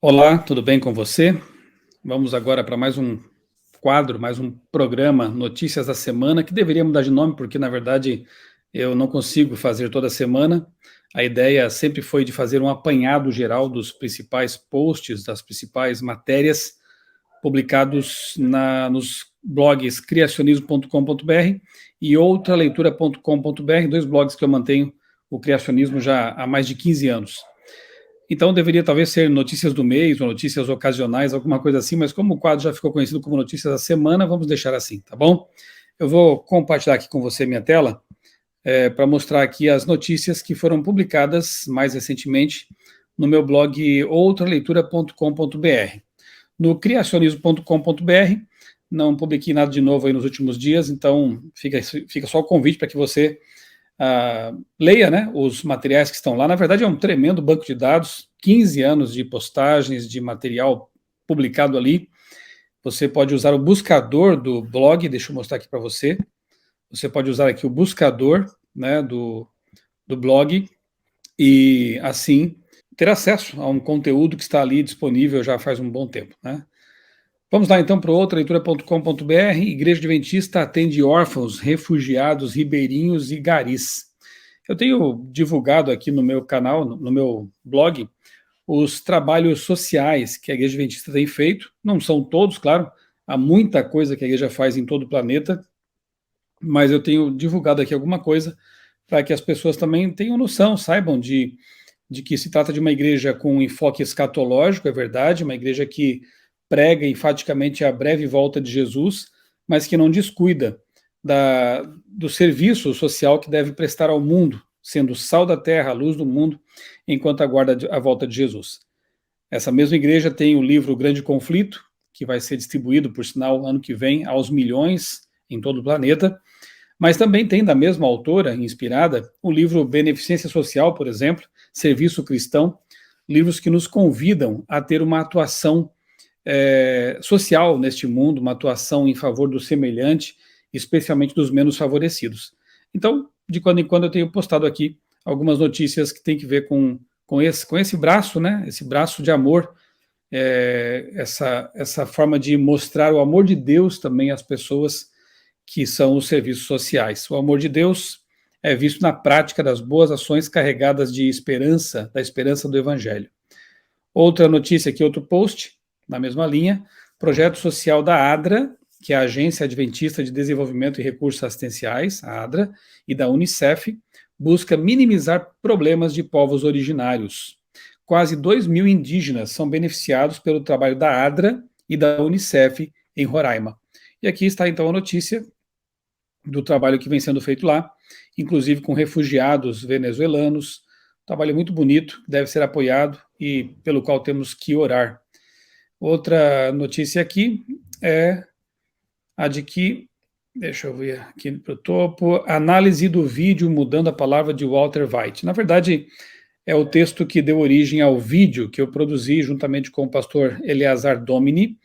Olá, tudo bem com você? Vamos agora para mais um quadro, mais um programa Notícias da Semana, que deveria mudar de nome, porque na verdade eu não consigo fazer toda semana. A ideia sempre foi de fazer um apanhado geral dos principais posts, das principais matérias publicados nos blogs criacionismo.com.br e outraleitura.com.br, dois blogs que eu mantenho o criacionismo já há mais de 15 anos. Então deveria talvez ser notícias do mês ou notícias ocasionais, alguma coisa assim, mas como o quadro já ficou conhecido como Notícias da Semana, vamos deixar assim, tá bom? Eu vou compartilhar aqui com você minha tela para mostrar aqui as notícias que foram publicadas mais recentemente no meu blog outraleitura.com.br. No criacionismo.com.br não publiquei nada de novo aí nos últimos dias, então fica só o convite para que você leia, né, os materiais que estão lá. Na verdade, é um tremendo banco de dados, 15 anos de postagens, de material publicado ali. Você pode usar o buscador do blog, deixa eu mostrar aqui para você. Você pode usar aqui o buscador, né, do blog e, assim, ter acesso a um conteúdo que está ali disponível já faz um bom tempo, né? Vamos lá então para outraleitura.com.br. Igreja Adventista atende órfãos, refugiados, ribeirinhos e garis. Eu tenho divulgado aqui no meu canal, no meu blog, os trabalhos sociais que a Igreja Adventista tem feito. Não são todos, claro, há muita coisa que a igreja faz em todo o planeta, mas eu tenho divulgado aqui alguma coisa para que as pessoas também tenham noção, saibam de que se trata de uma igreja com um enfoque escatológico, é verdade, uma igreja que prega enfaticamente a breve volta de Jesus, mas que não descuida do serviço social que deve prestar ao mundo, sendo o sal da terra, a luz do mundo, enquanto aguarda a volta de Jesus. Essa mesma igreja tem o livro Grande Conflito, que vai ser distribuído, por sinal, ano que vem, aos milhões em todo o planeta, mas também tem da mesma autora, inspirada, o livro Beneficência Social, por exemplo, Serviço Cristão, livros que nos convidam a ter uma atuação social neste mundo, uma atuação em favor do semelhante, especialmente dos menos favorecidos. Então, de quando em quando eu tenho postado aqui algumas notícias que tem que ver com esse braço, né? Esse braço de amor, essa forma de mostrar o amor de Deus também às pessoas que são os serviços sociais. O amor de Deus é visto na prática das boas ações carregadas de esperança, da esperança do Evangelho. Outra notícia aqui, outro post, na mesma linha, projeto social da ADRA, que é a Agência Adventista de Desenvolvimento e Recursos Assistenciais, a ADRA, e da Unicef, busca minimizar problemas de povos originários. Quase 2.000 indígenas são beneficiados pelo trabalho da ADRA e da Unicef em Roraima. E aqui está então a notícia do trabalho que vem sendo feito lá, inclusive com refugiados venezuelanos, trabalho muito bonito, deve ser apoiado e pelo qual temos que orar. Outra notícia aqui é a de que, deixa eu ver aqui para o topo, análise do vídeo mudando a palavra de Walter White. Na verdade, é o texto que deu origem ao vídeo que eu produzi juntamente com o pastor Eleazar Domini.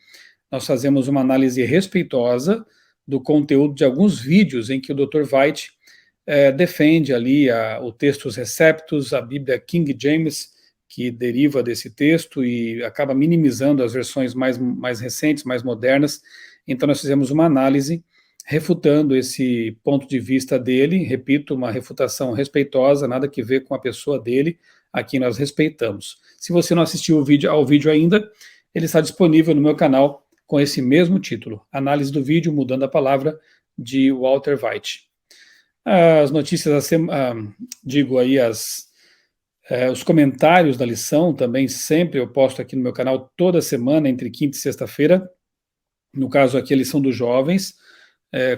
Nós fazemos uma análise respeitosa do conteúdo de alguns vídeos em que o Dr. White defende ali o Textus Receptus, a Bíblia King James, que deriva desse texto e acaba minimizando as versões mais recentes, mais modernas. Então nós fizemos uma análise refutando esse ponto de vista dele, repito, uma refutação respeitosa, nada que ver com a pessoa dele, a quem nós respeitamos. Se você não assistiu ao vídeo ainda, ele está disponível no meu canal com esse mesmo título, Análise do Vídeo Mudando a Palavra, de Walter White. As notícias da semana, digo aí, os comentários da lição também sempre eu posto aqui no meu canal toda semana, entre quinta e sexta-feira. No caso aqui, a lição dos jovens,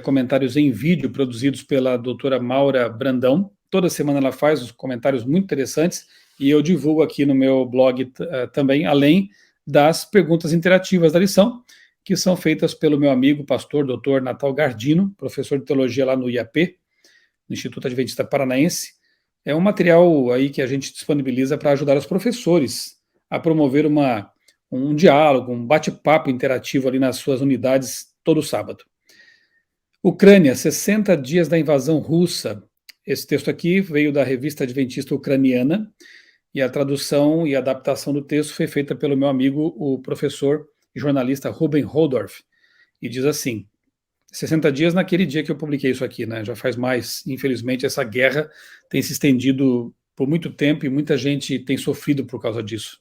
comentários em vídeo produzidos pela doutora Maura Brandão. Toda semana ela faz os comentários muito interessantes e eu divulgo aqui no meu blog também, além das perguntas interativas da lição, que são feitas pelo meu amigo, pastor Dr. Natal Gardino, professor de teologia lá no IAP, no Instituto Adventista Paranaense. É um material aí que a gente disponibiliza para ajudar os professores a promover um diálogo, um bate-papo interativo ali nas suas unidades todo sábado. Ucrânia, 60 dias da invasão russa. Esse texto aqui veio da revista Adventista Ucraniana e a tradução e adaptação do texto foi feita pelo meu amigo, o professor e jornalista Ruben Holdorf, e diz assim: 60 dias naquele dia que eu publiquei isso aqui, né? Já faz mais, infelizmente, essa guerra tem se estendido por muito tempo e muita gente tem sofrido por causa disso.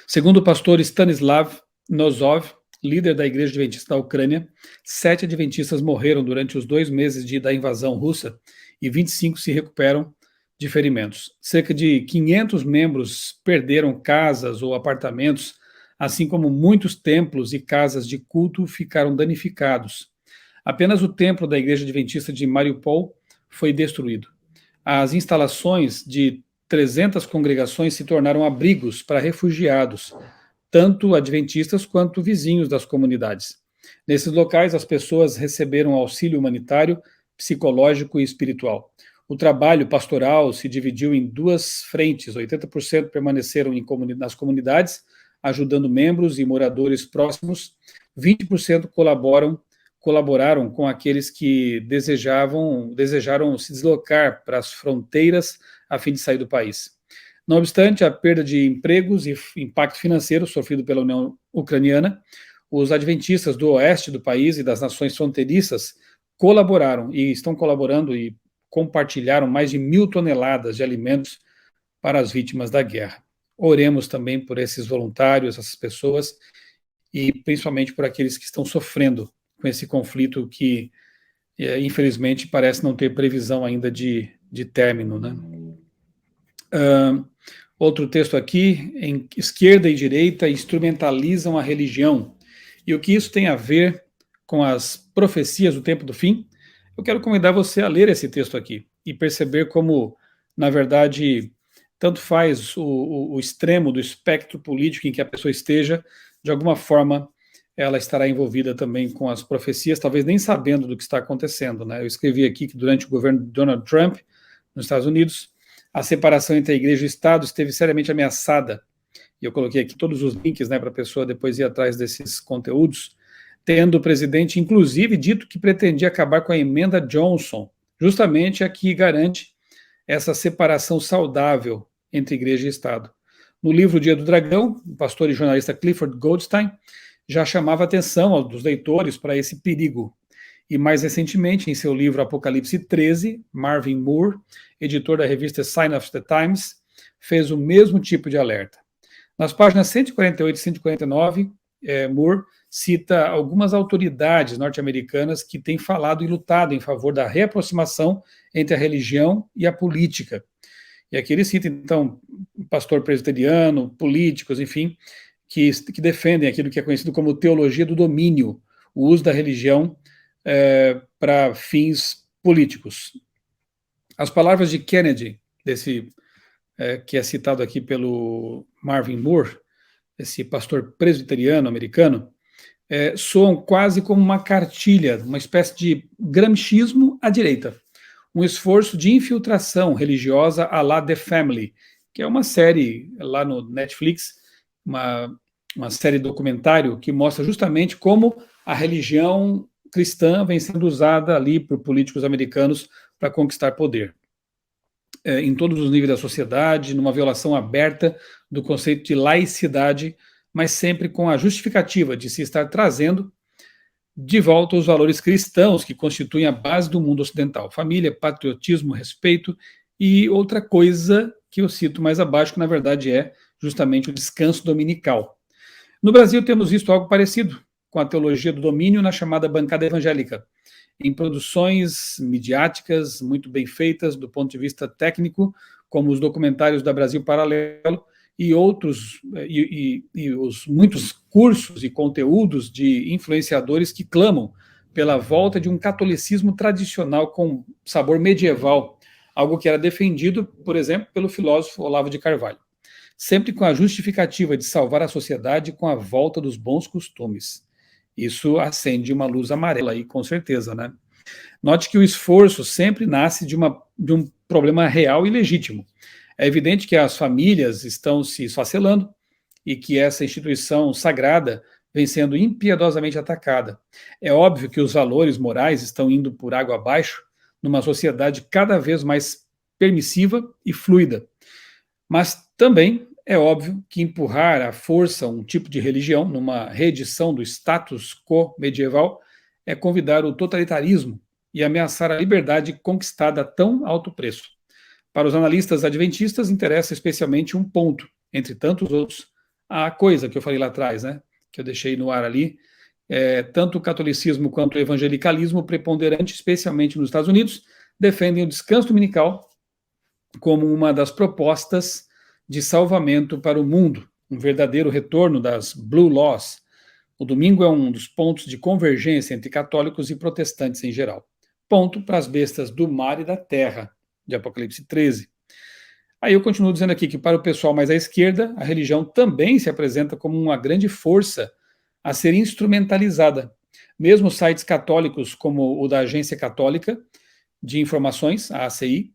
Segundo o pastor Stanislav Nozov, líder da Igreja Adventista da Ucrânia, 7 adventistas morreram durante os 2 meses da invasão russa e 25 se recuperam de ferimentos. Cerca de 500 membros perderam casas ou apartamentos, assim como muitos templos e casas de culto ficaram danificados. Apenas o templo da Igreja Adventista de Mariupol foi destruído. As instalações de 300 congregações se tornaram abrigos para refugiados, tanto adventistas quanto vizinhos das comunidades. Nesses locais, as pessoas receberam auxílio humanitário, psicológico e espiritual. O trabalho pastoral se dividiu em 2 frentes: 80% permaneceram nas comunidades, ajudando membros e moradores próximos, 20% colaboraram com aqueles que desejaram se deslocar para as fronteiras a fim de sair do país. Não obstante a perda de empregos e impacto financeiro sofrido pela União Ucraniana, os adventistas do oeste do país e das nações fronteiriças colaboraram e estão colaborando e compartilharam mais de 1.000 toneladas de alimentos para as vítimas da guerra. Oremos também por esses voluntários, essas pessoas, e principalmente por aqueles que estão sofrendo com esse conflito que, infelizmente, parece não ter previsão ainda de término, né? Outro texto aqui: em esquerda e direita instrumentalizam a religião. E o que isso tem a ver com as profecias do tempo do fim? Eu quero convidar você a ler esse texto aqui e perceber como, na verdade, tanto faz o extremo do espectro político em que a pessoa esteja, de alguma forma ela estará envolvida também com as profecias, talvez nem sabendo do que está acontecendo, né? Eu escrevi aqui que durante o governo de Donald Trump, nos Estados Unidos, a separação entre a igreja e o Estado esteve seriamente ameaçada. E eu coloquei aqui todos os links, né, para a pessoa depois ir atrás desses conteúdos, tendo o presidente, inclusive, dito que pretendia acabar com a emenda Johnson, justamente a que garante essa separação saudável entre igreja e Estado. No livro Dia do Dragão, o pastor e jornalista Clifford Goldstein já chamava a atenção dos leitores para esse perigo. E mais recentemente, em seu livro Apocalipse 13, Marvin Moore, editor da revista Sign of the Times, fez o mesmo tipo de alerta. Nas páginas 148 e 149, Moore cita algumas autoridades norte-americanas que têm falado e lutado em favor da reaproximação entre a religião e a política. E aqui ele cita, então, pastor presbiteriano, políticos, enfim, que defendem aquilo que é conhecido como teologia do domínio, o uso da religião para fins políticos. As palavras de Kennedy, que é citado aqui pelo Marvin Moore, esse pastor presbiteriano americano, soam quase como uma cartilha, uma espécie de gramscismo à direita, um esforço de infiltração religiosa à la The Family, que é uma série lá no Netflix, uma série documentário que mostra justamente como a religião cristã vem sendo usada ali por políticos americanos para conquistar poder. Em todos os níveis da sociedade, numa violação aberta do conceito de laicidade, mas sempre com a justificativa de se estar trazendo de volta os valores cristãos que constituem a base do mundo ocidental: família, patriotismo, respeito e outra coisa que eu cito mais abaixo, que na verdade é justamente o descanso dominical. No Brasil temos visto algo parecido com a teologia do domínio na chamada bancada evangélica, em produções midiáticas muito bem feitas do ponto de vista técnico, como os documentários da Brasil Paralelo e outros, e os muitos cursos e conteúdos de influenciadores que clamam pela volta de um catolicismo tradicional com sabor medieval, algo que era defendido, por exemplo, pelo filósofo Olavo de Carvalho, sempre com a justificativa de salvar a sociedade com a volta dos bons costumes. Isso acende uma luz amarela aí, com certeza, né? Note que o esforço sempre nasce de um problema real e legítimo. É evidente que as famílias estão se esfacelando e que essa instituição sagrada vem sendo impiedosamente atacada. É óbvio que os valores morais estão indo por água abaixo numa sociedade cada vez mais permissiva e fluida. Mas também é óbvio que empurrar à força um tipo de religião numa reedição do status quo medieval é convidar o totalitarismo e ameaçar a liberdade conquistada a tão alto preço. Para os analistas adventistas, interessa especialmente um ponto, entre tantos outros, a coisa que eu falei lá atrás, né, que eu deixei no ar ali, tanto o catolicismo quanto o evangelicalismo preponderante, especialmente nos Estados Unidos, defendem o descanso dominical como uma das propostas de salvamento para o mundo, um verdadeiro retorno das Blue Laws. O domingo é um dos pontos de convergência entre católicos e protestantes em geral. Ponto para as bestas do mar e da terra, de Apocalipse 13. Aí eu continuo dizendo aqui que para o pessoal mais à esquerda, a religião também se apresenta como uma grande força a ser instrumentalizada. Mesmo sites católicos como o da Agência Católica de Informações, a ACI,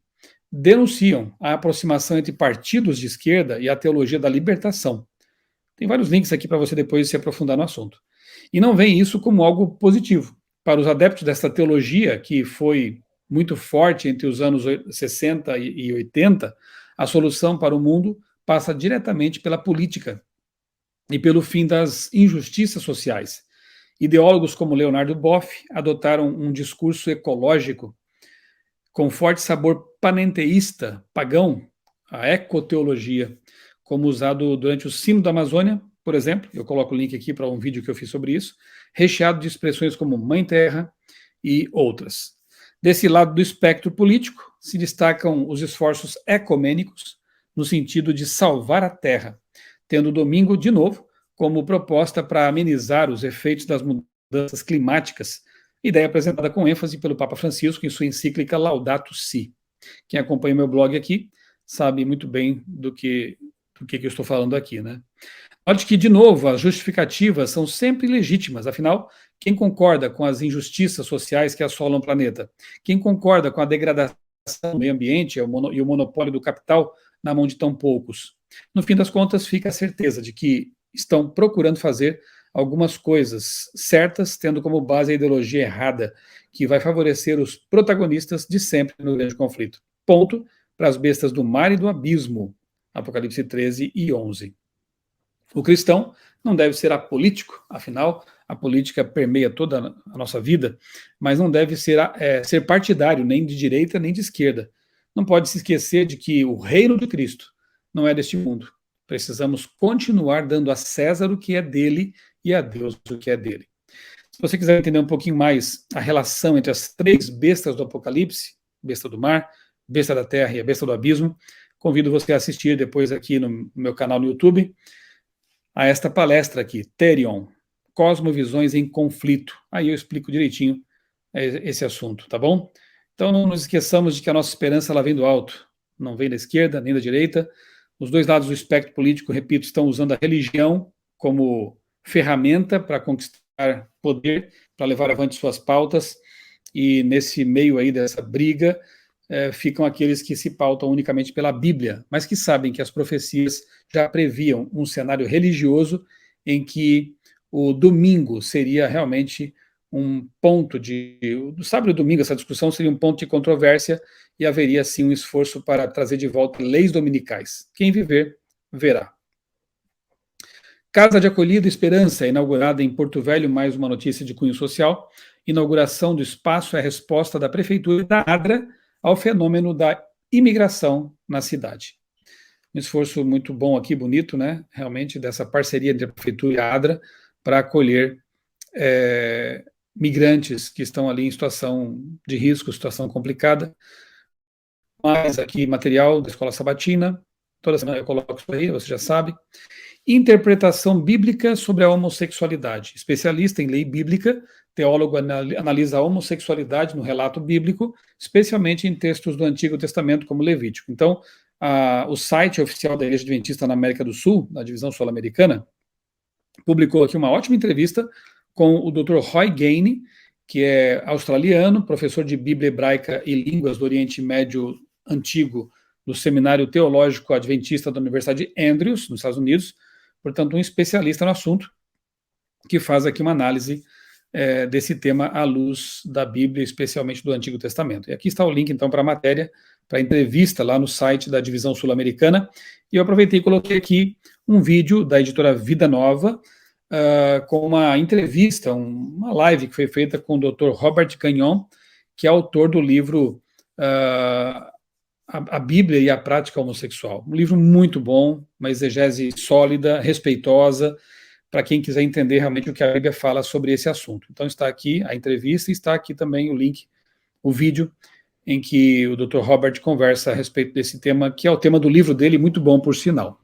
denunciam a aproximação entre partidos de esquerda e a teologia da libertação. Tem vários links aqui para você depois se aprofundar no assunto. E não veem isso como algo positivo. Para os adeptos dessa teologia, que foi muito forte entre os anos 60 e 80, a solução para o mundo passa diretamente pela política e pelo fim das injustiças sociais. Ideólogos como Leonardo Boff adotaram um discurso ecológico com forte sabor panenteísta, pagão, a ecoteologia, como usado durante o Sino da Amazônia, por exemplo, eu coloco o link aqui para um vídeo que eu fiz sobre isso, recheado de expressões como Mãe Terra e outras. Desse lado do espectro político, se destacam os esforços ecumênicos, no sentido de salvar a Terra, tendo o domingo, de novo, como proposta para amenizar os efeitos das mudanças climáticas, ideia apresentada com ênfase pelo Papa Francisco em sua encíclica Laudato Si. Quem acompanha o meu blog aqui sabe muito bem do que eu estou falando aqui, né? Note que, de novo, as justificativas são sempre legítimas, afinal, quem concorda com as injustiças sociais que assolam o planeta? Quem concorda com a degradação do meio ambiente e o monopólio do capital na mão de tão poucos? No fim das contas, fica a certeza de que estão procurando fazer algumas coisas certas, tendo como base a ideologia errada, que vai favorecer os protagonistas de sempre no grande conflito. Ponto para as bestas do mar e do abismo, Apocalipse 13 e 11. O cristão não deve ser apolítico, afinal, a política permeia toda a nossa vida, mas não deve ser partidário, nem de direita nem de esquerda. Não pode se esquecer de que o reino de Cristo não é deste mundo. Precisamos continuar dando a César o que é dele e a Deus o que é dele. Se você quiser entender um pouquinho mais a relação entre as três bestas do Apocalipse, besta do mar, besta da terra e a besta do abismo, convido você a assistir depois aqui no meu canal no YouTube a esta palestra aqui, Therion, Cosmovisões em Conflito. Aí eu explico direitinho esse assunto, tá bom? Então não nos esqueçamos de que a nossa esperança ela vem do alto, não vem da esquerda nem da direita. Os dois lados do espectro político, repito, estão usando a religião como ferramenta para conquistar poder, para levar avante suas pautas, e nesse meio aí dessa briga ficam aqueles que se pautam unicamente pela Bíblia, mas que sabem que as profecias já previam um cenário religioso em que o domingo seria realmente um ponto de... O sábado e o domingo, essa discussão seria um ponto de controvérsia e haveria, sim, um esforço para trazer de volta leis dominicais. Quem viver, verá. Casa de Acolhida Esperança, inaugurada em Porto Velho, mais uma notícia de cunho social. Inauguração do espaço é a resposta da Prefeitura da ADRA ao fenômeno da imigração na cidade. Um esforço muito bom aqui, bonito, né? Realmente, dessa parceria entre a Prefeitura e a ADRA para acolher migrantes que estão ali em situação de risco, situação complicada. Mais aqui material da Escola Sabatina, toda semana eu coloco isso aí, você já sabe. Interpretação bíblica sobre a homossexualidade. Especialista em lei bíblica, teólogo analisa a homossexualidade no relato bíblico, especialmente em textos do Antigo Testamento, como Levítico. Então, o site oficial da Igreja Adventista na América do Sul, na divisão sul-americana, publicou aqui uma ótima entrevista com o Dr. Roy Gaine, que é australiano, professor de Bíblia Hebraica e Línguas do Oriente Médio Antigo do Seminário Teológico Adventista da Universidade de Andrews, nos Estados Unidos, portanto, um especialista no assunto, que faz aqui uma análise desse tema à luz da Bíblia, especialmente do Antigo Testamento. E aqui está o link, então, para a matéria, para entrevista lá no site da Divisão Sul-Americana, e eu aproveitei e coloquei aqui um vídeo da editora Vida Nova, com uma entrevista, uma live que foi feita com o Dr. Robert Gagnon, que é autor do livro a Bíblia e a Prática Homossexual. Um livro muito bom, uma exegese sólida, respeitosa, para quem quiser entender realmente o que a Bíblia fala sobre esse assunto. Então está aqui a entrevista e está aqui também o link, o vídeo, em que o Dr. Robert conversa a respeito desse tema, que é o tema do livro dele, muito bom, por sinal.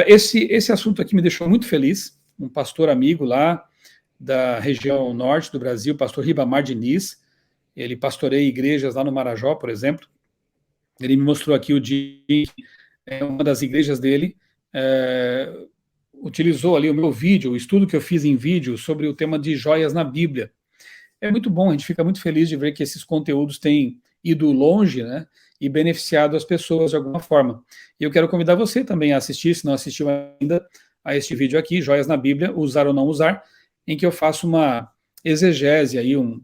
Esse assunto aqui me deixou muito feliz. Um pastor amigo lá da região norte do Brasil, pastor Ribamar Diniz, ele pastoreia igrejas lá no Marajó, por exemplo. Ele me mostrou aqui o dia que uma das igrejas dele utilizou ali o meu vídeo, o estudo que eu fiz em vídeo sobre o tema de joias na Bíblia. É muito bom, a gente fica muito feliz de ver que esses conteúdos têm ido longe, né, e beneficiado as pessoas de alguma forma. E eu quero convidar você também a assistir, se não assistiu ainda, a este vídeo aqui, Joias na Bíblia, Usar ou Não Usar, em que eu faço uma exegese, aí, um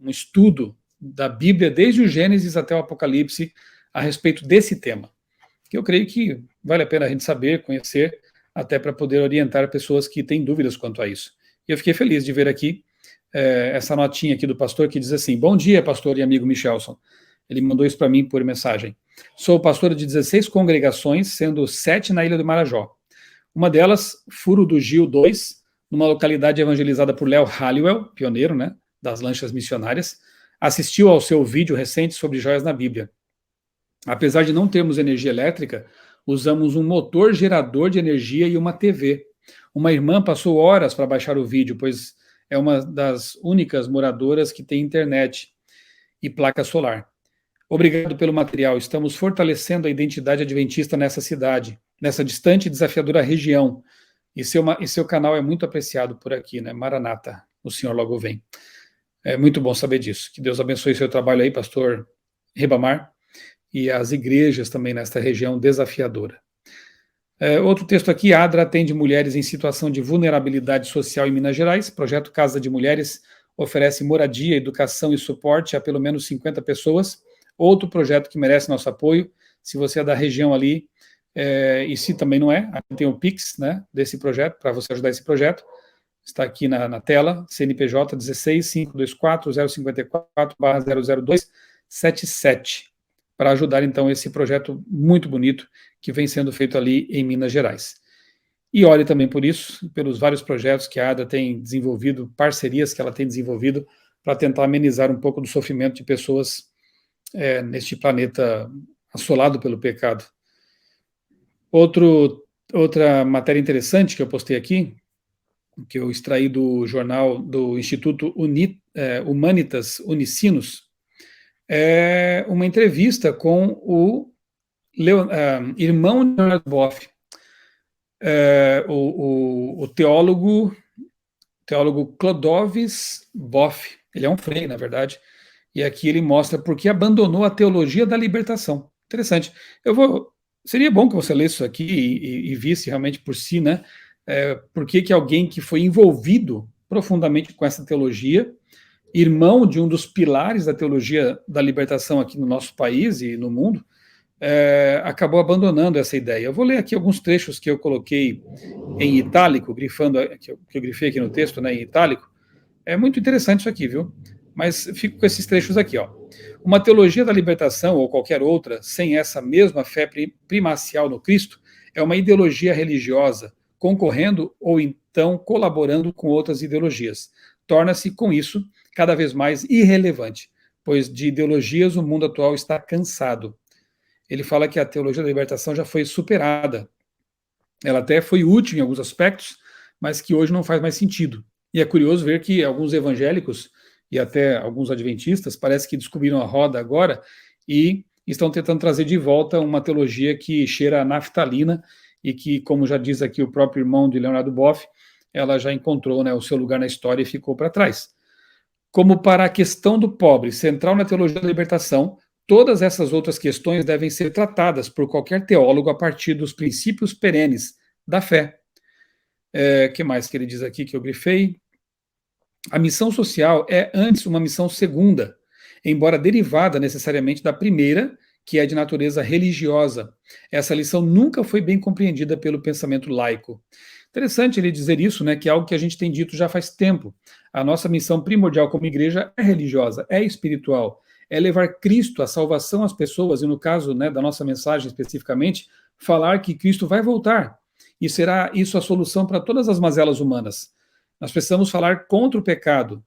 estudo da Bíblia, desde o Gênesis até o Apocalipse, a respeito desse tema, que eu creio que vale a pena a gente saber, conhecer, até para poder orientar pessoas que têm dúvidas quanto a isso. E eu fiquei feliz de ver aqui essa notinha aqui do pastor que diz assim: bom dia, pastor e amigo Michelson. Ele mandou isso para mim por mensagem. Sou pastor de 16 congregações, sendo 7 na Ilha do Marajó. Uma delas, Furo do Gil 2, numa localidade evangelizada por Léo Halliwell, pioneiro, né, das lanchas missionárias, assistiu ao seu vídeo recente sobre joias na Bíblia. Apesar de não termos energia elétrica, usamos um motor gerador de energia e uma TV. Uma irmã passou horas para baixar o vídeo, pois é uma das únicas moradoras que tem internet e placa solar. Obrigado pelo material. Estamos fortalecendo a identidade adventista nessa cidade, nessa distante e desafiadora região. E seu canal é muito apreciado por aqui, né? Maranata, o senhor logo vem. É muito bom saber disso. Que Deus abençoe seu trabalho aí, pastor Ribamar, e as igrejas também nesta região desafiadora. Outro texto aqui: ADRA atende mulheres em situação de vulnerabilidade social em Minas Gerais. Projeto Casa de Mulheres oferece moradia, educação e suporte a pelo menos 50 pessoas. Outro projeto que merece nosso apoio, se você é da região ali, e se também não é, aqui tem o Pix, né, desse projeto, para você ajudar esse projeto, está aqui na tela, CNPJ 16-524-054/00277, para ajudar então esse projeto muito bonito que vem sendo feito ali em Minas Gerais. E ore também por isso, pelos vários projetos que a ADA tem desenvolvido, parcerias que ela tem desenvolvido, para tentar amenizar um pouco do sofrimento de pessoas neste planeta assolado pelo pecado. Outra matéria interessante que eu postei aqui, que eu extraí do jornal do Instituto Humanitas Unicinos, é uma entrevista com o irmão de Leonardo Boff, o teólogo Clodovis Boff. Ele é um frei, na verdade, e aqui ele mostra por que abandonou a teologia da libertação. Interessante. Seria bom que você lesse isso aqui e visse realmente por si, né? Por que alguém que foi envolvido profundamente com essa teologia, irmão de um dos pilares da teologia da libertação aqui no nosso país e no mundo, acabou abandonando essa ideia. Eu vou ler aqui alguns trechos que eu coloquei em itálico, que eu grifei aqui no texto, né, em itálico. É muito interessante isso aqui, viu? Mas fico com esses trechos aqui, ó. Uma teologia da libertação, ou qualquer outra, sem essa mesma fé primacial no Cristo, é uma ideologia religiosa, concorrendo ou então colaborando com outras ideologias. Torna-se, com isso, cada vez mais irrelevante, pois de ideologias o mundo atual está cansado. Ele fala que a teologia da libertação já foi superada. Ela até foi útil em alguns aspectos, mas que hoje não faz mais sentido. E é curioso ver que alguns evangélicos e até alguns adventistas parece que descobriram a roda agora e estão tentando trazer de volta uma teologia que cheira a naftalina e que, como já diz aqui o próprio irmão de Leonardo Boff, ela já encontrou, né, o seu lugar na história e ficou para trás. Como para a questão do pobre, central na teologia da libertação, todas essas outras questões devem ser tratadas por qualquer teólogo a partir dos princípios perenes da fé. Que mais que ele diz aqui que eu grifei? A missão social é antes uma missão segunda, embora derivada necessariamente da primeira, que é de natureza religiosa. Essa lição nunca foi bem compreendida pelo pensamento laico. Interessante ele dizer isso, né, que é algo que a gente tem dito já faz tempo. A nossa missão primordial como igreja é religiosa, é espiritual, é levar Cristo, a salvação às pessoas, e no caso, né, da nossa mensagem especificamente, falar que Cristo vai voltar, e será isso a solução para todas as mazelas humanas. Nós precisamos falar contra o pecado.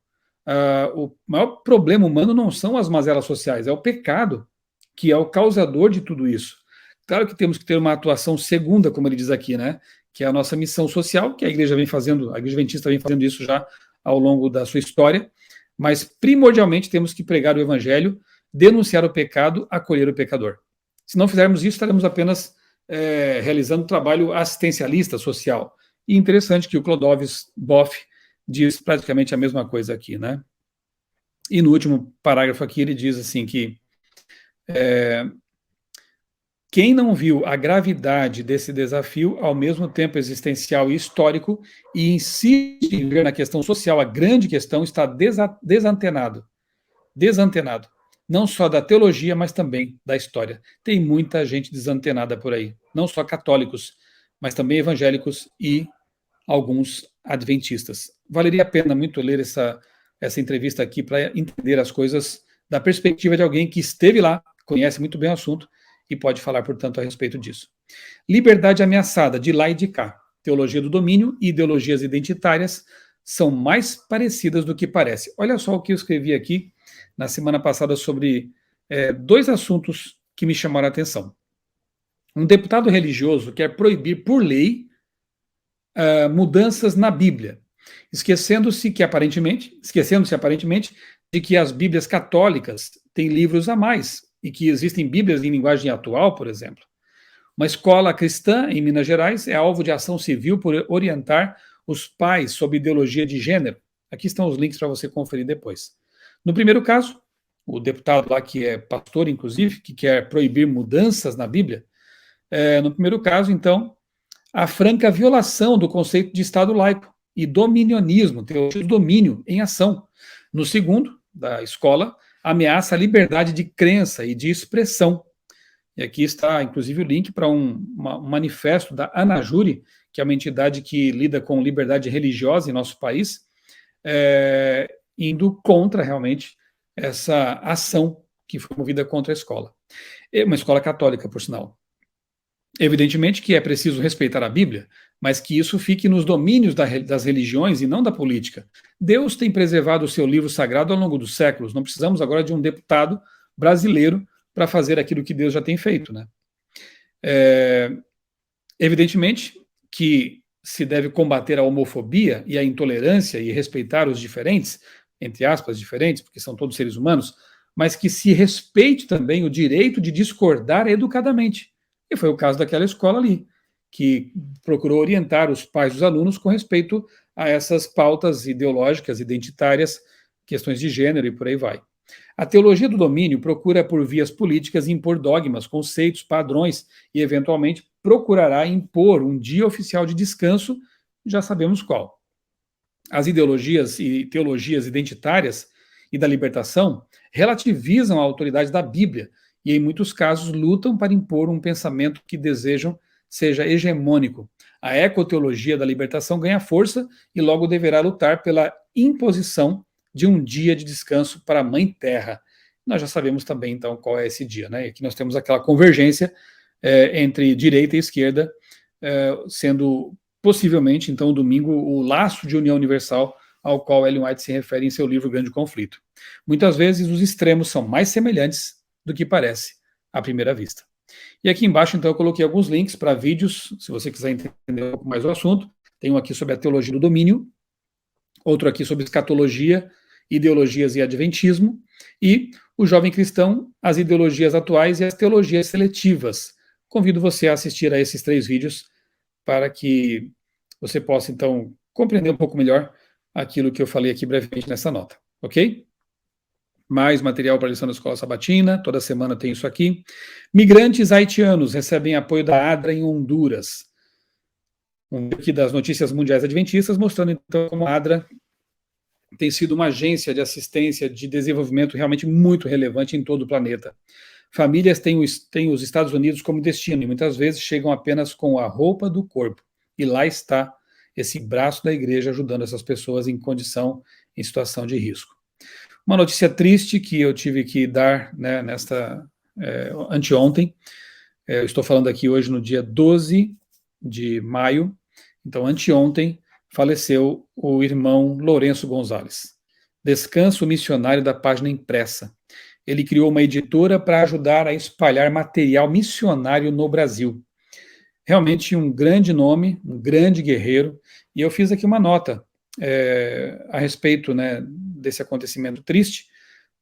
O maior problema humano não são as mazelas sociais, é o pecado, que é o causador de tudo isso. Claro que temos que ter uma atuação segunda, como ele diz aqui, né? Que é a nossa missão social, que a igreja vem fazendo, a igreja adventista vem fazendo isso já ao longo da sua história, mas primordialmente temos que pregar o evangelho, denunciar o pecado, acolher o pecador. Se não fizermos isso, estaremos apenas realizando trabalho assistencialista social. E interessante que o Clodovis Boff diz praticamente a mesma coisa aqui, né? E no último parágrafo aqui ele diz assim que quem não viu a gravidade desse desafio, ao mesmo tempo existencial e histórico, e insiste em ver na questão social a grande questão, está desantenado. Desantenado. Não só da teologia, mas também da história. Tem muita gente desantenada por aí. Não só católicos, mas também evangélicos e alguns adventistas. Valeria a pena muito ler essa entrevista aqui para entender as coisas da perspectiva de alguém que esteve lá, conhece muito bem o assunto e pode falar, portanto, a respeito disso. Liberdade ameaçada, de lá e de cá. Teologia do domínio e ideologias identitárias são mais parecidas do que parece. Olha só o que eu escrevi aqui na semana passada sobre dois assuntos que me chamaram a atenção. Um deputado religioso quer proibir por lei mudanças na Bíblia, esquecendo-se aparentemente de que as Bíblias católicas têm livros a mais e que existem Bíblias em linguagem atual, por exemplo. Uma escola cristã em Minas Gerais é alvo de ação civil por orientar os pais sobre ideologia de gênero. Aqui estão os links para você conferir depois. No primeiro caso, o deputado lá, que é pastor, inclusive, que quer proibir mudanças na Bíblia, no primeiro caso, então, a franca violação do conceito de Estado laico e dominionismo, teologia do domínio em ação. No segundo, da escola, ameaça a liberdade de crença e de expressão. E aqui está, inclusive, o link para um manifesto da Anajure, que é uma entidade que lida com liberdade religiosa em nosso país, indo contra, realmente, essa ação que foi movida contra a escola. É uma escola católica, por sinal. Evidentemente que é preciso respeitar a Bíblia, mas que isso fique nos domínios das religiões e não da política. Deus tem preservado o seu livro sagrado ao longo dos séculos. Não precisamos agora de um deputado brasileiro para fazer aquilo que Deus já tem feito, né? Evidentemente que se deve combater a homofobia e a intolerância e respeitar os diferentes, entre aspas, diferentes, porque são todos seres humanos, mas que se respeite também o direito de discordar educadamente. E foi o caso daquela escola ali, que procurou orientar os pais dos alunos com respeito a essas pautas ideológicas, identitárias, questões de gênero e por aí vai. A teologia do domínio procura, por vias políticas, impor dogmas, conceitos, padrões e, eventualmente, procurará impor um dia oficial de descanso, já sabemos qual. As ideologias e teologias identitárias e da libertação relativizam a autoridade da Bíblia e, em muitos casos, lutam para impor um pensamento que desejam seja hegemônico. A ecoteologia da libertação ganha força e logo deverá lutar pela imposição de um dia de descanso para a Mãe Terra. Nós já sabemos também, então, qual é esse dia, né? E aqui nós temos aquela convergência entre direita e esquerda, sendo possivelmente, então, o domingo, o laço de união universal ao qual Ellen White se refere em seu livro Grande Conflito. Muitas vezes os extremos são mais semelhantes do que parece à primeira vista. E aqui embaixo, então, eu coloquei alguns links para vídeos, se você quiser entender um pouco mais o assunto. Tem um aqui sobre a teologia do domínio, outro aqui sobre escatologia, ideologias e adventismo, e o jovem cristão, as ideologias atuais e as teologias seletivas. Convido você a assistir a esses 3 vídeos para que você possa, então, compreender um pouco melhor aquilo que eu falei aqui brevemente nessa nota, ok? Mais material para a lição da Escola Sabatina, toda semana tem isso aqui. Migrantes haitianos recebem apoio da ADRA em Honduras. Um aqui das notícias mundiais adventistas, mostrando então como a ADRA tem sido uma agência de assistência de desenvolvimento realmente muito relevante em todo o planeta. Famílias têm os Estados Unidos como destino e muitas vezes chegam apenas com a roupa do corpo. E lá está esse braço da igreja ajudando essas pessoas em situação de risco. Uma notícia triste que eu tive que dar, né, anteontem. Eu estou falando aqui hoje no dia 12 de maio. Então, anteontem, faleceu o irmão Lourenço Gonzalez. Descanso missionário da página impressa. Ele criou uma editora para ajudar a espalhar material missionário no Brasil. Realmente um grande nome, um grande guerreiro, e eu fiz aqui uma nota a respeito, né, desse acontecimento triste,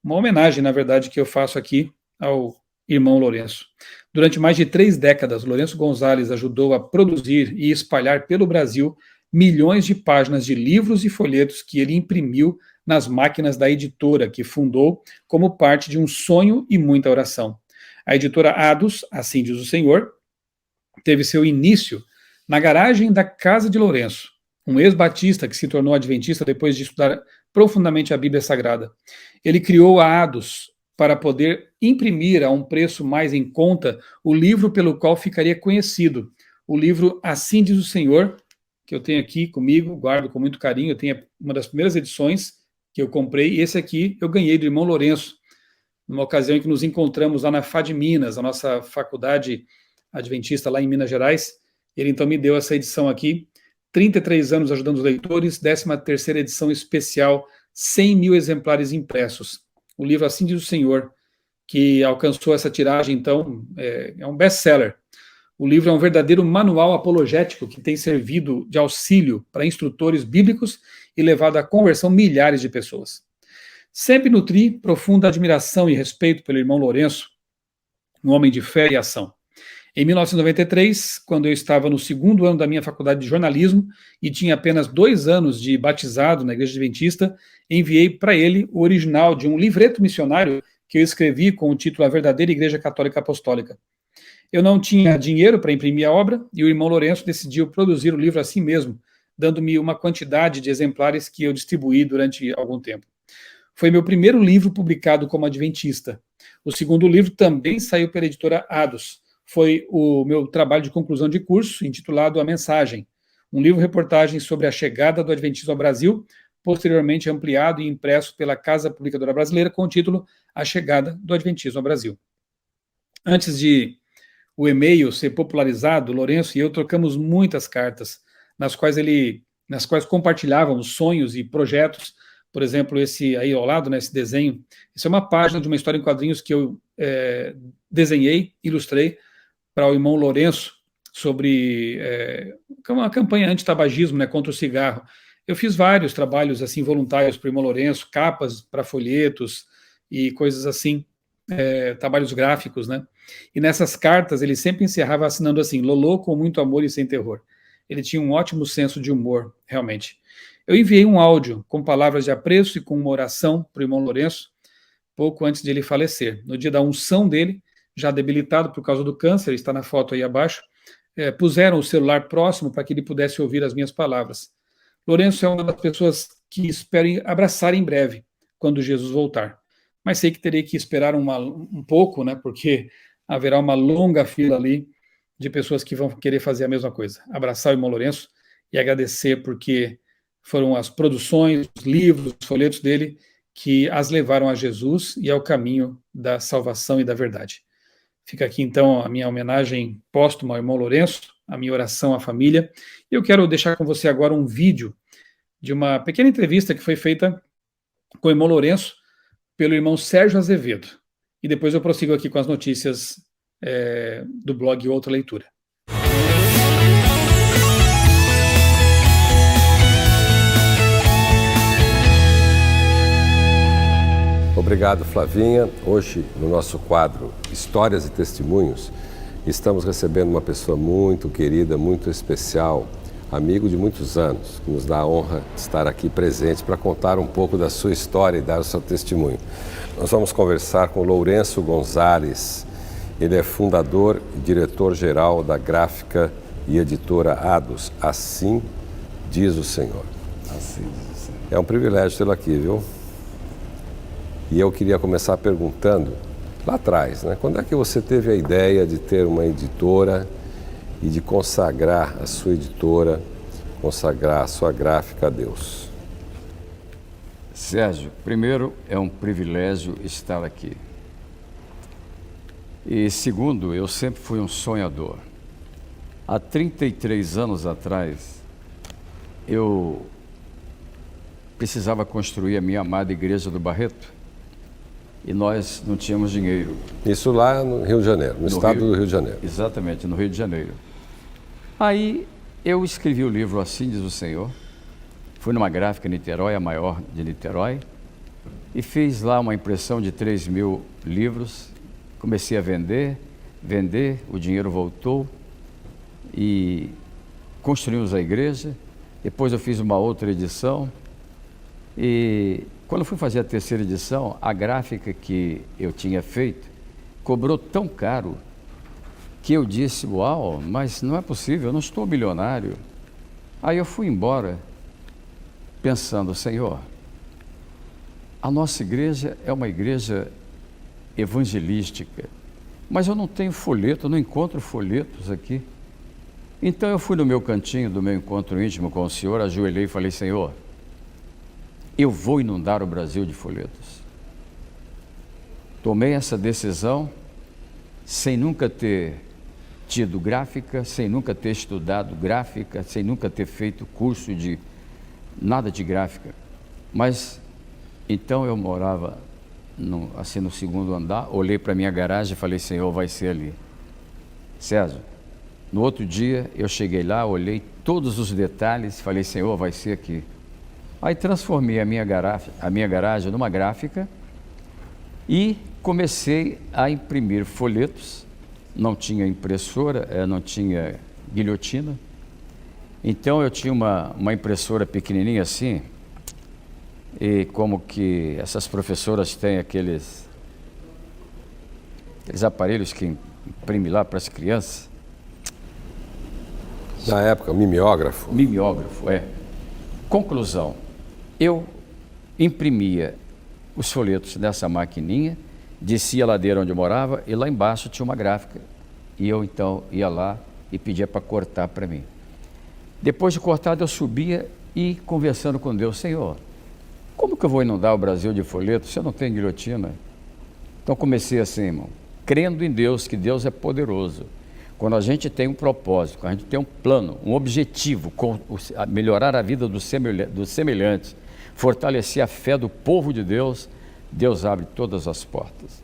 uma homenagem, na verdade, que eu faço aqui ao irmão Lourenço. Durante mais de 3 décadas, Lourenço Gonzalez ajudou a produzir e espalhar pelo Brasil milhões de páginas de livros e folhetos que ele imprimiu nas máquinas da editora que fundou como parte de um sonho e muita oração. A editora Ados, assim diz o Senhor, teve seu início na garagem da casa de Lourenço, um ex-batista que se tornou adventista depois de estudar profundamente a Bíblia Sagrada. Ele criou a Ados para poder imprimir a um preço mais em conta o livro pelo qual ficaria conhecido, o livro Assim diz o Senhor, que eu tenho aqui comigo, guardo com muito carinho. Eu tenho uma das primeiras edições que eu comprei, e esse aqui eu ganhei do irmão Lourenço, numa ocasião em que nos encontramos lá na FAD Minas, a nossa faculdade adventista lá em Minas Gerais. Ele então me deu essa edição aqui, 33 anos ajudando os leitores, 13ª edição especial, 100 mil exemplares impressos. O livro Assim diz o Senhor, que alcançou essa tiragem, então, é um best-seller. O livro é um verdadeiro manual apologético que tem servido de auxílio para instrutores bíblicos e levado à conversão milhares de pessoas. Sempre nutri profunda admiração e respeito pelo irmão Lourenço, um homem de fé e ação. Em 1993, quando eu estava no 2º ano da minha faculdade de jornalismo e tinha apenas 2 anos de batizado na Igreja Adventista, enviei para ele o original de um livreto missionário que eu escrevi com o título A Verdadeira Igreja Católica Apostólica. Eu não tinha dinheiro para imprimir a obra e o irmão Lourenço decidiu produzir o livro assim mesmo, dando-me uma quantidade de exemplares que eu distribuí durante algum tempo. Foi meu primeiro livro publicado como adventista. O 2º livro também saiu pela editora Ados. Foi o meu trabalho de conclusão de curso, intitulado A Mensagem, um livro-reportagem sobre a chegada do Adventismo ao Brasil, posteriormente ampliado e impresso pela Casa Publicadora Brasileira com o título A Chegada do Adventismo ao Brasil. Antes de o e-mail ser popularizado, Lourenço e eu trocamos muitas cartas, nas quais compartilhávamos sonhos e projetos. Por exemplo, esse aí ao lado, né, esse desenho, isso é uma página de uma história em quadrinhos que eu desenhei, ilustrei para o irmão Lourenço sobre uma campanha anti-tabagismo, né, contra o cigarro. Eu fiz vários trabalhos assim voluntários para o irmão Lourenço, capas para folhetos e coisas assim, trabalhos gráficos, né? E nessas cartas ele sempre encerrava assinando assim: Lolô com muito amor e sem terror. Ele tinha um ótimo senso de humor, realmente. Eu enviei um áudio com palavras de apreço e com uma oração para o irmão Lourenço, pouco antes de ele falecer. No dia da unção dele, já debilitado por causa do câncer, está na foto aí abaixo, puseram o celular próximo para que ele pudesse ouvir as minhas palavras. Lourenço é uma das pessoas que espero abraçar em breve, quando Jesus voltar. Mas sei que terei que esperar um pouco, né, porque haverá uma longa fila ali de pessoas que vão querer fazer a mesma coisa. Abraçar o irmão Lourenço e agradecer porque foram as produções, os livros, os folhetos dele que as levaram a Jesus e ao caminho da salvação e da verdade. Fica aqui, então, a minha homenagem póstuma ao irmão Lourenço, a minha oração à família. Eu quero deixar com você agora um vídeo de uma pequena entrevista que foi feita com o irmão Lourenço pelo irmão Sérgio Azevedo. E depois eu prossigo aqui com as notícias do blog Outra Leitura. Obrigado, Flavinha. Hoje, no nosso quadro Histórias e Testemunhos, estamos recebendo uma pessoa muito querida, muito especial, amigo de muitos anos, que nos dá a honra de estar aqui presente para contar um pouco da sua história e dar o seu testemunho. Nós vamos conversar com Lourenço Gonzalez. Ele é fundador e diretor-geral da gráfica e editora Ados. Assim diz o Senhor. Assim diz o Senhor. É um privilégio tê-lo aqui, viu? E eu queria começar perguntando, lá atrás, né? Quando é que você teve a ideia de ter uma editora e de consagrar a sua editora, consagrar a sua gráfica a Deus? Sérgio, primeiro, é um privilégio estar aqui. E segundo, eu sempre fui um sonhador. Há 33 anos atrás, eu precisava construir a minha amada Igreja do Barreto e nós não tínhamos dinheiro. Isso lá no Rio de Janeiro, no estado do Rio de Janeiro. Exatamente, no Rio de Janeiro. Aí eu escrevi o livro Assim Diz o Senhor, fui numa gráfica em Niterói, a maior de Niterói, e fiz lá uma impressão de 3.000 livros, comecei a vender, o dinheiro voltou e construímos a igreja. Depois eu fiz uma outra edição e quando eu fui fazer a terceira edição, a gráfica que eu tinha feito cobrou tão caro que eu disse, uau, mas não é possível, eu não estou milionário. Aí eu fui embora pensando, Senhor, a nossa igreja é uma igreja evangelística, mas eu não tenho folheto, eu não encontro folhetos aqui. Então eu fui no meu cantinho do meu encontro íntimo com o Senhor, ajoelhei e falei, Senhor, eu vou inundar o Brasil de folhetos. Tomei essa decisão sem nunca ter tido gráfica, sem nunca ter estudado gráfica, sem nunca ter feito curso de nada de gráfica. Mas então eu morava assim no segundo andar, olhei para a minha garagem e falei, Senhor, vai ser ali. César, no outro dia eu cheguei lá, olhei todos os detalhes, falei, Senhor, vai ser aqui. Aí transformei a minha garagem numa gráfica e comecei a imprimir folhetos. Não tinha impressora, não tinha guilhotina. Então eu tinha uma impressora pequenininha assim, e como que essas professoras têm aqueles aparelhos que imprimem lá para as crianças. Na época, o mimeógrafo. Mimeógrafo, é. Conclusão, eu imprimia os folhetos dessa maquininha, descia a ladeira onde eu morava e lá embaixo tinha uma gráfica. E eu então ia lá e pedia para cortar para mim. Depois de cortado eu subia e conversando com Deus, Senhor, como que eu vou inundar o Brasil de folhetos se eu não tenho guilhotina? Então comecei assim, irmão, crendo em Deus, que Deus é poderoso. Quando a gente tem um propósito, quando a gente tem um plano, um objetivo, melhorar a vida dos semelhantes, fortalecer a fé do povo de Deus, Deus abre todas as portas.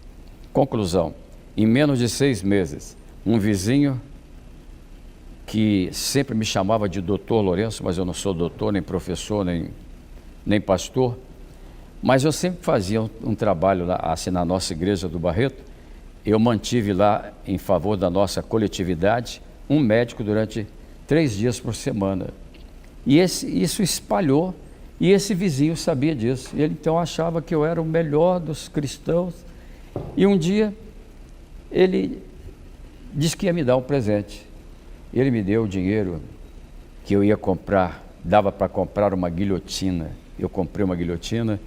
Conclusão, em menos de 6 meses, um vizinho que sempre me chamava de doutor Lourenço, mas eu não sou doutor, nem professor, nem pastor, mas eu sempre fazia um trabalho lá, assim, na nossa igreja do Barreto. Eu mantive lá, em favor da nossa coletividade, um médico durante 3 dias por semana. E isso espalhou, e esse vizinho sabia disso. E ele então achava que eu era o melhor dos cristãos. E um dia, ele disse que ia me dar um presente. Ele me deu o dinheiro que eu ia comprar, dava para comprar uma guilhotina. Eu comprei uma guilhotina.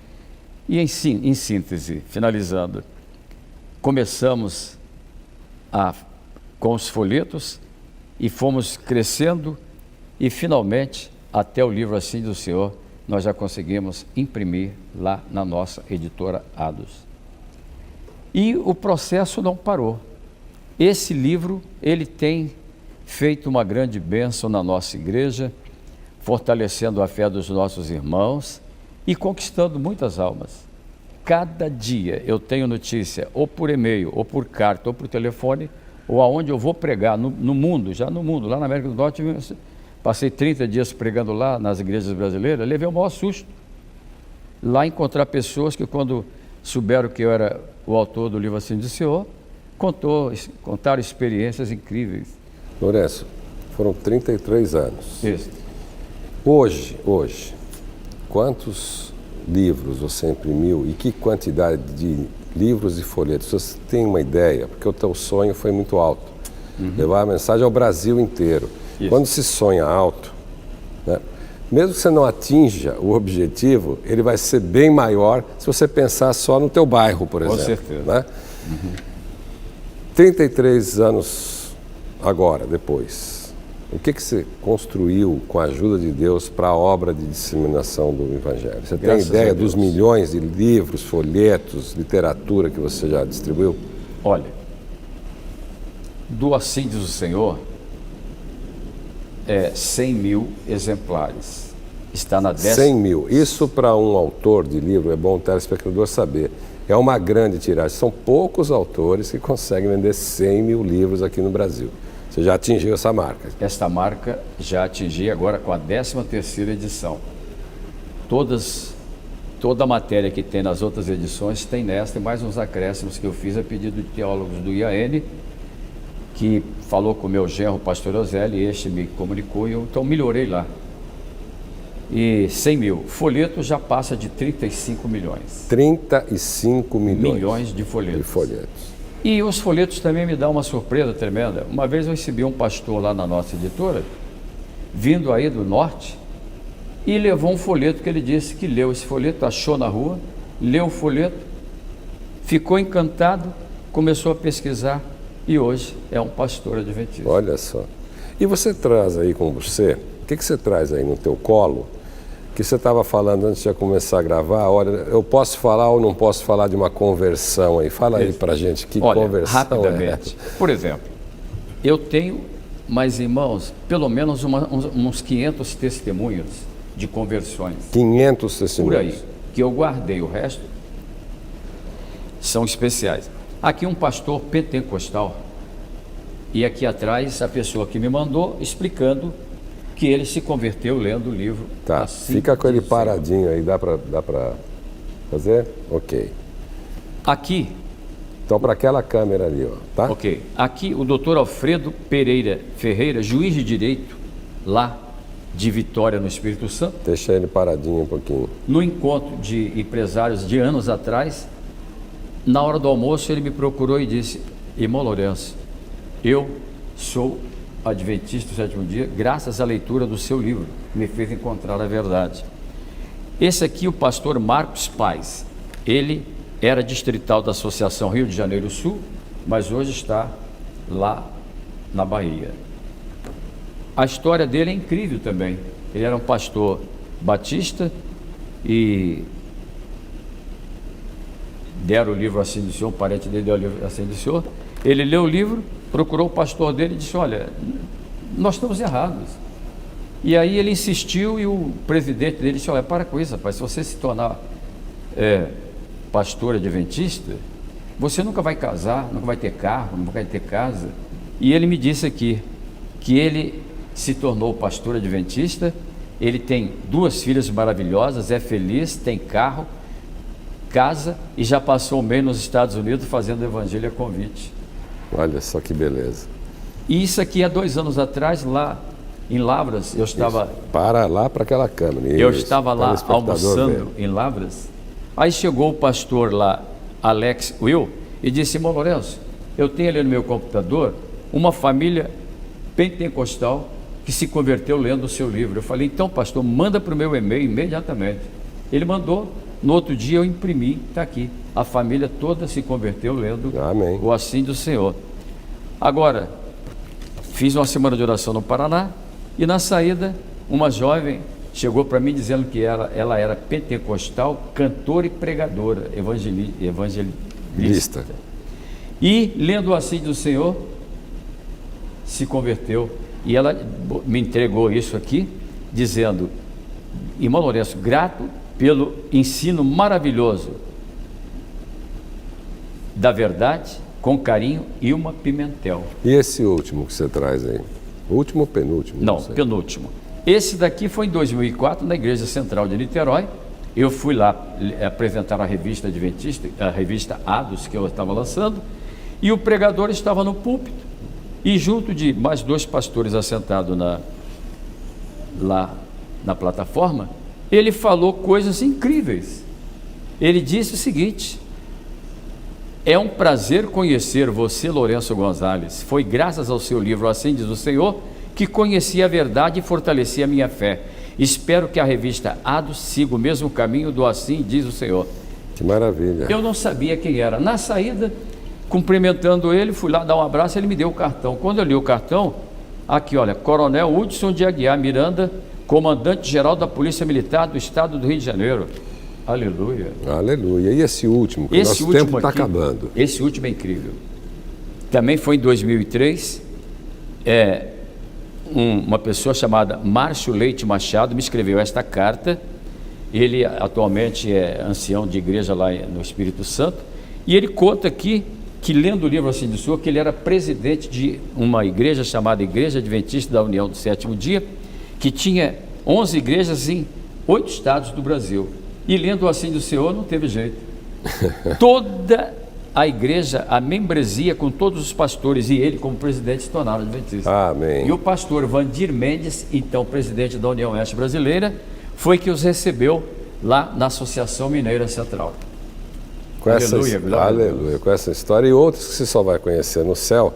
E em síntese, finalizando, começamos com os folhetos e fomos crescendo e finalmente, até o livro Assim Diz o Senhor, nós já conseguimos imprimir lá na nossa editora Ados. E o processo não parou. Esse livro, ele tem feito uma grande bênção na nossa igreja, fortalecendo a fé dos nossos irmãos e conquistando muitas almas. Cada dia eu tenho notícia, ou por e-mail, ou por carta, ou por telefone, ou aonde eu vou pregar, no mundo, lá na América do Norte, passei 30 dias pregando lá nas igrejas brasileiras, levei o maior susto. Lá encontrar pessoas que quando souberam que eu era o autor do livro Assim Diz o Senhor, contaram experiências incríveis. Lourenço, foram 33 anos. Isso. Hoje, quantos livros você imprimiu e que quantidade de livros e folhetos? Você tem uma ideia? Porque o teu sonho foi muito alto. Levar a mensagem ao Brasil inteiro. Isso. Quando se sonha alto, né, mesmo que você não atinja o objetivo, ele vai ser bem maior se você pensar só no teu bairro, por exemplo. Com certeza. Né? 33 anos agora, depois, o que você construiu com a ajuda de Deus para a obra de disseminação do Evangelho? Você tem ideia dos milhões de livros, folhetos, literatura que você já distribuiu? Olha, do Assim Diz o Senhor, 100 mil exemplares. Está na 100 mil. Isso para um autor de livro, é bom o telespectador saber, é uma grande tiragem. São poucos autores que conseguem vender 100 mil livros aqui no Brasil. Você já atingiu essa marca? Esta marca já atingi agora com a 13ª edição. Toda a matéria que tem nas outras edições tem nesta e mais uns acréscimos que eu fiz a pedido de teólogos do IAN, que falou com o meu genro, o pastor Ozelli, e este me comunicou e eu então melhorei lá. E 100 mil. Folhetos já passa de 35 milhões. 35 milhões de folhetos. E os folhetos também me dão uma surpresa tremenda. Uma vez eu recebi um pastor lá na nossa editora, vindo aí do norte, e levou um folheto que ele disse que leu esse folheto, achou na rua, leu o folheto, ficou encantado, começou a pesquisar e hoje é um pastor adventista. Olha só. E você traz aí com você, o que você traz aí no teu colo, que você estava falando antes de começar a gravar, olha, eu posso falar ou não posso falar de uma conversão aí? Fala aí pra gente, que conversão rapidamente. Por exemplo, eu tenho, mas irmãos, pelo menos uns 500 testemunhos de conversões. 500 testemunhos? Por aí, que eu guardei, o resto são especiais. Aqui um pastor pentecostal, e aqui atrás a pessoa que me mandou explicando que ele se converteu lendo o livro. Tá, assim, fica com ele paradinho aí, dá pra fazer? Ok. Aqui. Então para aquela câmera ali, ó, tá? Ok. Aqui o doutor Alfredo Pereira Ferreira, juiz de direito, lá de Vitória, no Espírito Santo. Deixa ele paradinho um pouquinho. No encontro de empresários de anos atrás, na hora do almoço ele me procurou e disse: irmão Lourenço, eu sou adventista do sétimo dia, graças à leitura do seu livro, me fez encontrar a verdade. Esse aqui, o pastor Marcos Paz, ele era distrital da Associação Rio de Janeiro Sul, mas hoje está lá na Bahia. A história dele é incrível também. Ele era um pastor batista e deram o livro Assim do Senhor, um parente dele deu o livro Assim do Senhor. Ele leu o livro, procurou o pastor dele e disse: olha, nós estamos errados. E aí ele insistiu e o presidente dele disse: olha, para com isso, rapaz, se você se tornar pastor adventista, você nunca vai casar, nunca vai ter carro, nunca vai ter casa. E ele me disse aqui que ele se tornou pastor adventista, ele tem 2 filhas maravilhosas, é feliz, tem carro, casa e já passou um mês nos Estados Unidos fazendo evangelho a convite. Olha só que beleza. E isso aqui há 2 anos atrás, lá em Lavras, eu estava... Isso. Para lá para aquela câmera. Eu estava lá almoçando em Lavras. Aí chegou o pastor lá, Alex Will, e disse: irmão Lourenço, eu tenho ali no meu computador uma família pentecostal que se converteu lendo o seu livro. Eu falei: então, pastor, manda para o meu e-mail imediatamente. Ele mandou. No outro dia eu imprimi, está aqui. A família toda se converteu lendo Amém. o Assim do Senhor. Agora, fiz uma semana de oração no Paraná e na saída, uma jovem chegou para mim dizendo que ela era pentecostal, cantora e pregadora, evangelista. E lendo o Assim do Senhor, se converteu. E ela me entregou isso aqui, dizendo: irmão Lourenço, grato pelo ensino maravilhoso da verdade, com carinho e uma pimentel. E esse último que você traz aí? O último ou penúltimo? Não, penúltimo. Esse daqui foi em 2004, na Igreja Central de Niterói. Eu fui lá apresentar a revista adventista, a revista Ados, que eu estava lançando, e o pregador estava no púlpito, e junto de mais 2 pastores assentados lá na plataforma, ele falou coisas incríveis. Ele disse o seguinte: é um prazer conhecer você, Lourenço Gonzalez. Foi graças ao seu livro Assim Diz o Senhor que conheci a verdade e fortaleci a minha fé. Espero que a revista Ados siga o mesmo caminho do Assim Diz o Senhor. Que maravilha. Eu não sabia quem era. Na saída, cumprimentando ele, fui lá dar um abraço, ele me deu o cartão. Quando eu li o cartão, aqui, olha, Coronel Hudson de Aguiar Miranda, comandante-geral da Polícia Militar do Estado do Rio de Janeiro. Aleluia. Aleluia. E esse último, que o nosso tempo está acabando. Esse último é incrível. Também foi em 2003, uma pessoa chamada Márcio Leite Machado me escreveu esta carta. Ele atualmente é ancião de igreja lá no Espírito Santo, e ele conta aqui que, lendo o livro Assim de Sua, que ele era presidente de uma igreja chamada Igreja Adventista da União do Sétimo Dia, que tinha 11 igrejas em 8 estados do Brasil. E lendo o Assim do Senhor não teve jeito. Toda a igreja, a membresia com todos os pastores e ele como presidente se tornaram adventistas. Amém. E o pastor Vandir Mendes, então presidente da União Oeste Brasileira, foi que os recebeu lá na Associação Mineira Central. Aleluia, com essa história e outras que você só vai conhecer no céu,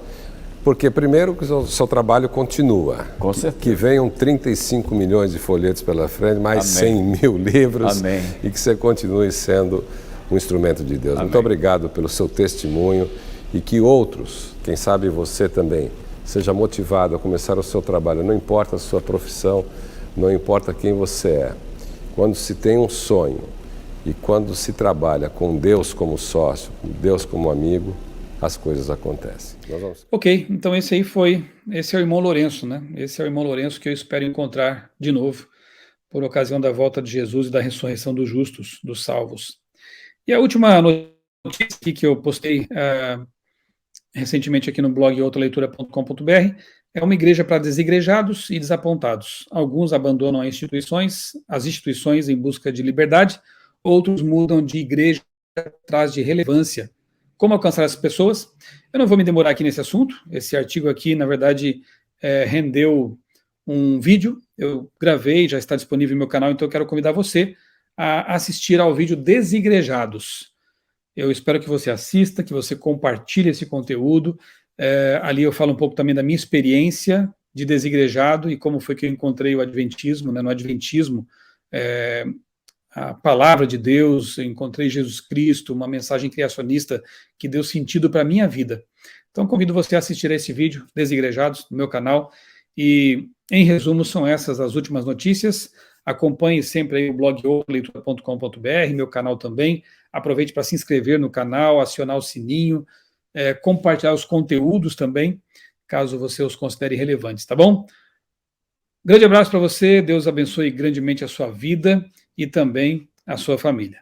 porque primeiro que o seu trabalho continua. Com certeza. Que venham 35 milhões de folhetos pela frente, mais Amém. 100 mil livros. Amém. E que você continue sendo um instrumento de Deus. Amém. Muito obrigado pelo seu testemunho e que outros, quem sabe você também, seja motivado a começar o seu trabalho, não importa a sua profissão, não importa quem você é. Quando se tem um sonho e quando se trabalha com Deus como sócio, com Deus como amigo, as coisas acontecem. Ok, então esse é o irmão Lourenço, né? Esse é o irmão Lourenço que eu espero encontrar de novo por ocasião da volta de Jesus e da ressurreição dos justos, dos salvos. E a última notícia aqui que eu postei recentemente aqui no blog outraleitura.com.br é uma igreja para desigrejados e desapontados. Alguns abandonam as instituições em busca de liberdade, outros mudam de igreja atrás de relevância. Como alcançar essas pessoas? Eu não vou me demorar aqui nesse assunto. Esse artigo aqui, na verdade, rendeu um vídeo. Eu gravei, já está disponível no meu canal, então eu quero convidar você a assistir ao vídeo Desigrejados. Eu espero que você assista, que você compartilhe esse conteúdo. Ali eu falo um pouco também da minha experiência de desigrejado e como foi que eu encontrei o Adventismo, né? No Adventismo, a palavra de Deus, eu encontrei Jesus Cristo, uma mensagem criacionista que deu sentido para a minha vida. Então convido você a assistir a esse vídeo, Desigrejados, no meu canal, e em resumo são essas as últimas notícias. Acompanhe sempre aí o blog outraleitura.com.br, meu canal também. Aproveite para se inscrever no canal, acionar o sininho, compartilhar os conteúdos também, caso você os considere relevantes, tá bom? Grande abraço para você, Deus abençoe grandemente a sua vida e também a sua família.